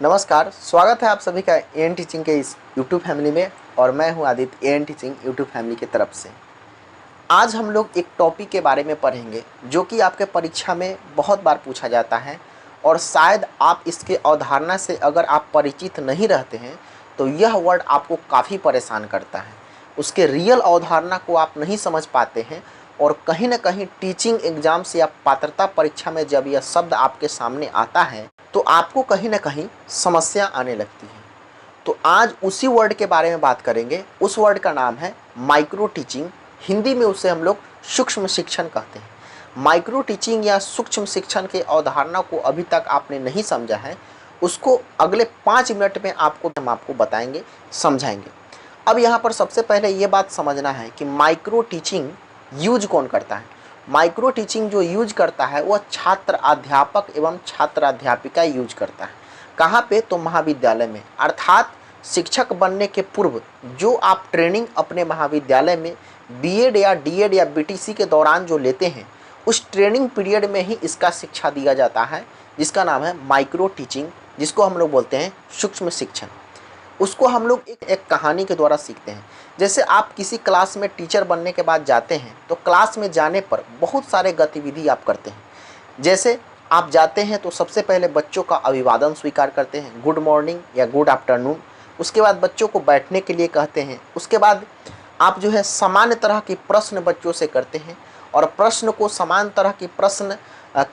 नमस्कार, स्वागत है आप सभी का एएन टीचिंग के इस यूट्यूब फैमिली में और मैं हूं Aditya AN teaching YouTube family की तरफ से। आज हम लोग एक टॉपिक के बारे में पढ़ेंगे जो कि आपके परीक्षा में बहुत बार पूछा जाता है और शायद आप इसके अवधारणा से अगर आप परिचित नहीं रहते हैं तो यह वर्ड आपको काफ़ी परेशान करता है। उसके रियल अवधारणा को आप नहीं समझ पाते हैं और कहीं ना कहीं टीचिंग एग्ज़ाम से या पात्रता परीक्षा में जब यह शब्द आपके सामने आता है तो आपको कहीं ना कहीं समस्या आने लगती है। तो आज उसी वर्ड के बारे में बात करेंगे। उस वर्ड का नाम है माइक्रो टीचिंग। हिंदी में उसे हम लोग सूक्ष्म शिक्षण कहते हैं। माइक्रो टीचिंग या सूक्ष्म शिक्षण के अवधारणा को अभी तक आपने नहीं समझा है, उसको अगले 5 मिनट में हम आपको बताएंगे, समझाएंगे। अब यहाँ पर सबसे पहले ये बात समझना है कि माइक्रो टीचिंग यूज कौन करता है। माइक्रो टीचिंग जो यूज करता है वह छात्र अध्यापक एवं छात्र अध्यापिका यूज करता है। कहाँ पे? तो महाविद्यालय में। अर्थात शिक्षक बनने के पूर्व जो आप ट्रेनिंग अपने महाविद्यालय में बीएड या डीएड या बीटीसी के दौरान जो लेते हैं, उस ट्रेनिंग पीरियड में ही इसका शिक्षा दिया जाता है, जिसका नाम है माइक्रो टीचिंग, जिसको हम लोग बोलते हैं सूक्ष्म शिक्षण। उसको हम लोग एक कहानी के द्वारा सीखते हैं। जैसे आप किसी क्लास में टीचर बनने के बाद जाते हैं तो क्लास में जाने पर बहुत सारे गतिविधि आप करते हैं। जैसे आप जाते हैं तो सबसे पहले बच्चों का अभिवादन स्वीकार करते हैं, गुड मॉर्निंग या गुड आफ्टरनून। उसके बाद बच्चों को बैठने के लिए कहते हैं। उसके बाद आप जो है सामान्य तरह के प्रश्न बच्चों से करते हैं और प्रश्न को समान तरह के प्रश्न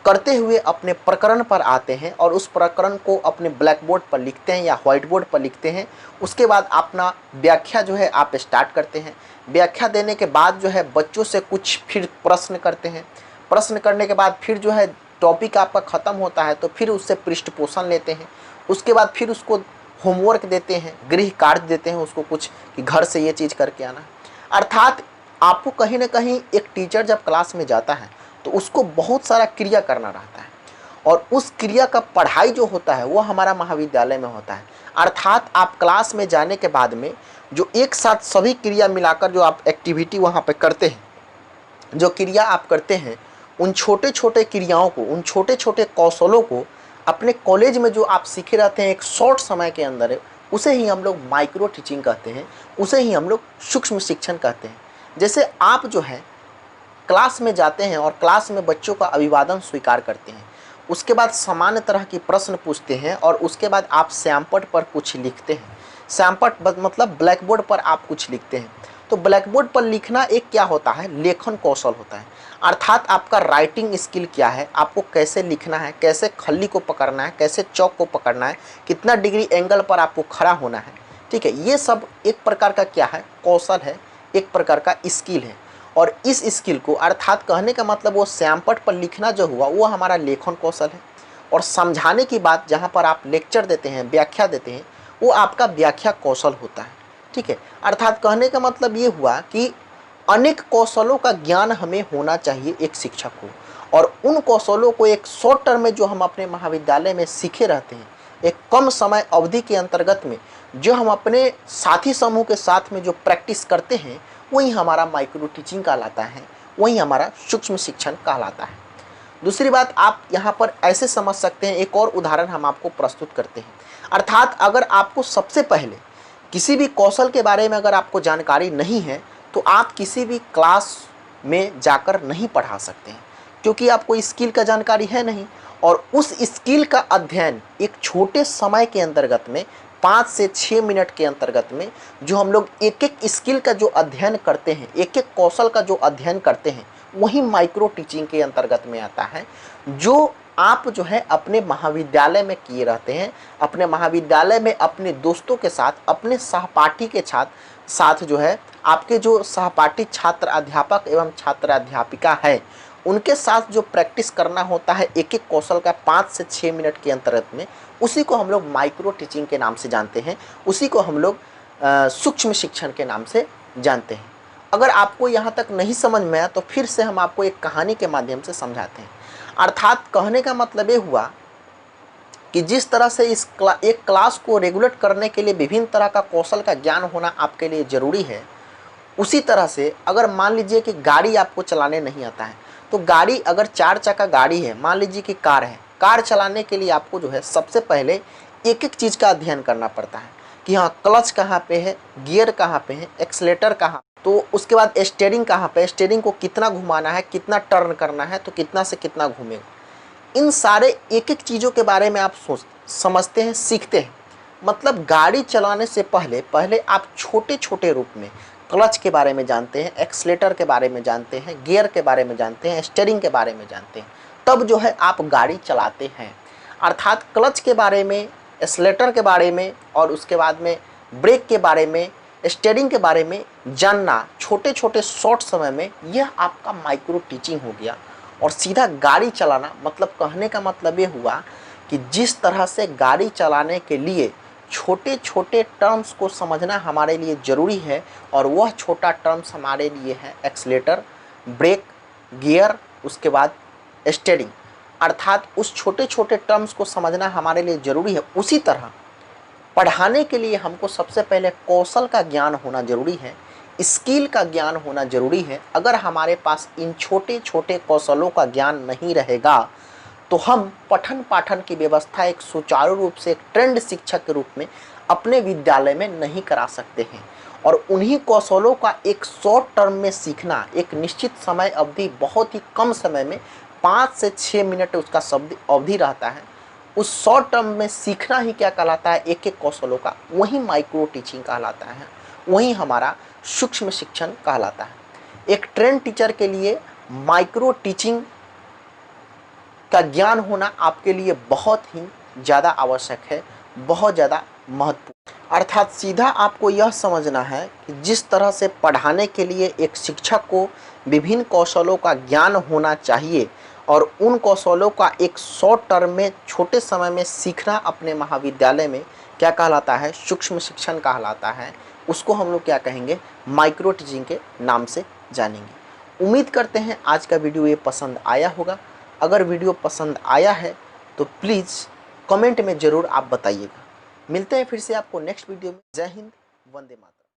करते हुए अपने प्रकरण पर आते हैं और उस प्रकरण को अपने ब्लैक बोर्ड पर लिखते हैं या व्हाइट बोर्ड पर लिखते हैं। उसके बाद अपना व्याख्या जो है आप स्टार्ट करते हैं। व्याख्या देने के बाद जो है बच्चों से कुछ फिर प्रश्न करते हैं। प्रश्न करने के बाद फिर जो है टॉपिक आपका ख़त्म होता है तो फिर उससे पृष्ठपोषण लेते हैं। उसके बाद फिर उसको होमवर्क देते हैं, गृह कार्य देते हैं उसको कुछ कि घर से ये चीज़ करके आना। अर्थात आपको कहीं ना कहीं एक टीचर जब क्लास में जाता है तो उसको बहुत सारा क्रिया करना रहता है और उस क्रिया का पढ़ाई जो होता है वो हमारा महाविद्यालय में होता है। अर्थात आप क्लास में जाने के बाद में जो एक साथ सभी क्रिया मिलाकर जो आप एक्टिविटी वहाँ पे करते हैं, जो क्रिया आप करते हैं, उन छोटे छोटे क्रियाओं को, उन छोटे छोटे कौशलों को अपने कॉलेज में जो आप सीखे रहते हैं एक शॉर्ट समय के अंदर, उसे ही हम लोग माइक्रो टीचिंग कहते हैं, उसे ही हम लोग सूक्ष्म शिक्षण कहते हैं। जैसे आप जो है क्लास में जाते हैं और क्लास में बच्चों का अभिवादन स्वीकार करते हैं, उसके बाद सामान्य तरह के प्रश्न पूछते हैं और उसके बाद आप श्यामपट पर कुछ लिखते हैं। श्यामपट मतलब ब्लैक बोर्ड पर आप कुछ लिखते हैं। तो ब्लैक बोर्ड पर लिखना एक क्या होता है? लेखन कौशल होता है। अर्थात आपका राइटिंग स्किल क्या है, आपको कैसे लिखना है, कैसे खल्ली को पकड़ना है, कैसे चौक को पकड़ना है, कितना डिग्री एंगल पर आपको खड़ा होना है। ठीक है, ये सब एक प्रकार का क्या है? कौशल है, एक प्रकार का स्किल है। और इस स्किल को, अर्थात कहने का मतलब वो श्यामपट पर लिखना जो हुआ वो हमारा लेखन कौशल है। और समझाने की बात, जहाँ पर आप लेक्चर देते हैं, व्याख्या देते हैं, वो आपका व्याख्या कौशल होता है। ठीक है, अर्थात कहने का मतलब ये हुआ कि अनेक कौशलों का ज्ञान हमें होना चाहिए एक शिक्षक को, और उन कौशलों को एक शॉर्ट टर्म में जो हम अपने महाविद्यालय में सीखे रहते हैं, एक कम समय अवधि के अंतर्गत में जो हम अपने साथी समूह के साथ में जो प्रैक्टिस करते हैं, वही हमारा माइक्रो टीचिंग कहलाता है, वही हमारा सूक्ष्म शिक्षण कहलाता है। दूसरी बात आप यहाँ पर ऐसे समझ सकते हैं, एक और उदाहरण हम आपको प्रस्तुत करते हैं। अर्थात अगर आपको सबसे पहले किसी भी कौशल के बारे में अगर आपको जानकारी नहीं है तो आप किसी भी क्लास में जाकर नहीं पढ़ा सकते हैं, क्योंकि आपको स्किल का जानकारी है नहीं। और उस स्किल का अध्ययन एक छोटे समय के अंतर्गत में 5 से 6 मिनट के अंतर्गत में जो हम लोग एक एक स्किल का जो अध्ययन करते हैं, एक एक कौशल का जो अध्ययन करते हैं, वही माइक्रो टीचिंग के अंतर्गत में आता है, जो आप जो है अपने महाविद्यालय में किए रहते हैं। अपने महाविद्यालय में अपने दोस्तों के साथ, अपने सहपाठी के साथ जो है आपके जो सहपाठी छात्र अध्यापक एवं छात्र अध्यापिका है, उनके साथ जो प्रैक्टिस करना होता है एक एक कौशल का 5 से 6 मिनट के अंतर्गत में, उसी को हम लोग माइक्रो टीचिंग के नाम से जानते हैं, उसी को हम लोग सूक्ष्म शिक्षण के नाम से जानते हैं। अगर आपको यहाँ तक नहीं समझ में आया तो फिर से हम आपको एक कहानी के माध्यम से समझाते हैं। अर्थात कहने का मतलब ये हुआ कि जिस तरह से एक क्लास को रेगुलेट करने के लिए विभिन्न तरह का कौशल का ज्ञान होना आपके लिए ज़रूरी है, उसी तरह से अगर मान लीजिए कि गाड़ी आपको चलाने नहीं आता है, तो गाड़ी अगर 4 चक्का गाड़ी है, मान लीजिए कि कार है, कार चलाने के लिए आपको जो है सबसे पहले एक एक चीज़ का अध्ययन करना पड़ता है कि हाँ क्लच कहाँ पे है, गियर कहाँ पे है, एक्सलेटर कहाँ, तो उसके बाद स्टीयरिंग कहाँ पे, स्टीयरिंग को कितना घुमाना है, कितना टर्न करना है, तो कितना से कितना घूमेगा। इन सारे एक एक चीज़ों के बारे में आप समझते हैं, सीखते हैं। मतलब गाड़ी चलाने से पहले पहले आप छोटे छोटे रूप में क्लच के बारे में जानते हैं, एक्सलेटर के बारे में जानते हैं, गियर के बारे में जानते हैं, स्टीयरिंग के बारे में जानते हैं, तब जो है आप गाड़ी चलाते हैं। अर्थात क्लच के बारे में, एक्सलेटर के बारे में और उसके बाद में ब्रेक के बारे में, स्टीयरिंग के बारे में जानना छोटे छोटे शॉर्ट समय में, यह आपका माइक्रो टीचिंग हो गया। और सीधा गाड़ी चलाना, मतलब कहने का मतलब ये हुआ कि जिस तरह से गाड़ी चलाने के लिए छोटे छोटे टर्म्स को समझना हमारे लिए ज़रूरी है, और वह छोटा टर्म्स हमारे लिए है एक्सलेटर, ब्रेक, गियर, उसके बाद स्टीयरिंग। अर्थात उस छोटे छोटे टर्म्स को समझना हमारे लिए ज़रूरी है। उसी तरह पढ़ाने के लिए हमको सबसे पहले कौशल का ज्ञान होना ज़रूरी है, स्किल का ज्ञान होना ज़रूरी है। अगर हमारे पास इन छोटे छोटे कौशलों का ज्ञान नहीं रहेगा तो हम पठन पाठन की व्यवस्था एक सुचारू रूप से एक ट्रेंड शिक्षक के रूप में अपने विद्यालय में नहीं करा सकते हैं। और उन्हीं कौशलों का एक शॉर्ट टर्म में सीखना, एक निश्चित समय अवधि, बहुत ही कम समय में 5 से 6 मिनट उसका शब्द अवधि रहता है, उस शॉर्ट टर्म में सीखना ही क्या कहलाता है, एक एक कौशलों का, वही माइक्रो टीचिंग कहलाता है, वही हमारा सूक्ष्म शिक्षण कहलाता है। एक ट्रेंड टीचर के लिए माइक्रो टीचिंग का ज्ञान होना आपके लिए बहुत ही ज़्यादा आवश्यक है, बहुत ज़्यादा महत्वपूर्ण। अर्थात सीधा आपको यह समझना है कि जिस तरह से पढ़ाने के लिए एक शिक्षक को विभिन्न कौशलों का ज्ञान होना चाहिए, और उन कौशलों का एक शॉर्ट टर्म में छोटे समय में सीखना अपने महाविद्यालय में क्या कहलाता है, सूक्ष्म शिक्षण कहलाता है। उसको हम लोग क्या कहेंगे, माइक्रो टीचिंग के नाम से जानेंगे। उम्मीद करते हैं आज का वीडियो ये पसंद आया होगा। अगर वीडियो पसंद आया है तो प्लीज़ कमेंट में ज़रूर आप बताइएगा। मिलते हैं फिर से आपको नेक्स्ट वीडियो में। जय हिंद, वंदे मातरम।